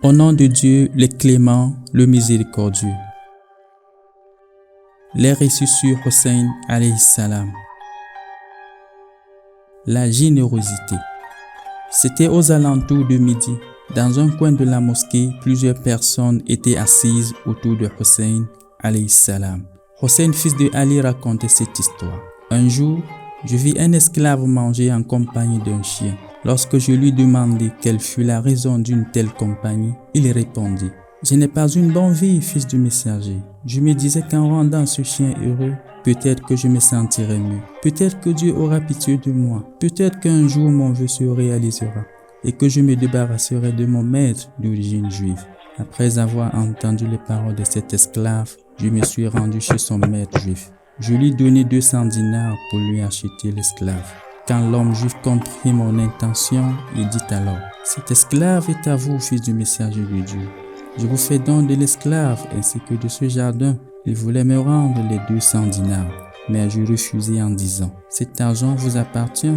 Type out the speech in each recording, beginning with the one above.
Au nom de Dieu, le clément, le miséricordieux. Les récits sur Hussein alayhi salam. La générosité. C'était aux alentours de midi. Dans un coin de la mosquée, plusieurs personnes étaient assises autour de Hussein alayhi salam. Hussein, fils de Ali, racontait cette histoire. Un jour, je vis un esclave manger en compagnie d'un chien. Lorsque je lui demandai quelle fut la raison d'une telle compagnie, il répondit: « Je n'ai pas une bonne vie, fils du messager. Je me disais qu'en rendant ce chien heureux, peut-être que je me sentirai mieux. Peut-être que Dieu aura pitié de moi. Peut-être qu'un jour mon vœu se réalisera et que je me débarrasserai de mon maître d'origine juive. » Après avoir entendu les paroles de cet esclave, je me suis rendu chez son maître juif. Je lui donnai 200 dinars pour lui acheter l'esclave. Quand l'homme juif comprit mon intention, il dit alors: « Cet esclave est à vous, fils du messager de Dieu. Je vous fais don de l'esclave ainsi que de ce jardin. » Il voulait me rendre les 200 dinars, mais je refusai en disant: « Cet argent vous appartient. »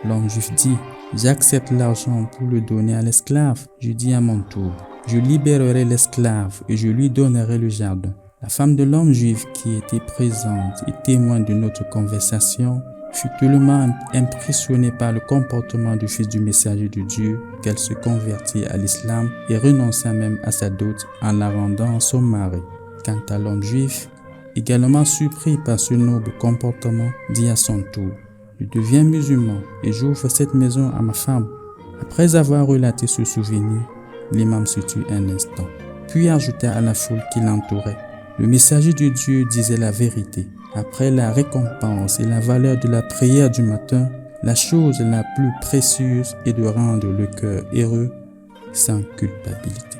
L'homme juif dit: « J'accepte l'argent pour le donner à l'esclave. » Je dis à mon tour: « Je libérerai l'esclave et je lui donnerai le jardin. » La femme de l'homme juif qui était présente et témoin de notre conversation fut tellement impressionnée par le comportement du fils du messager de Dieu qu'elle se convertit à l'islam et renonça même à sa dot en la rendant son mari. Quant à l'homme juif, également surpris par ce noble comportement, dit à son tour: « Je deviens musulman et j'ouvre cette maison à ma femme. » Après avoir relaté ce souvenir, l'imam se tut un instant, puis ajouta à la foule qui l'entourait: « Le messager de Dieu disait la vérité. Après la récompense et la valeur de la prière du matin, la chose la plus précieuse est de rendre le cœur heureux sans culpabilité. »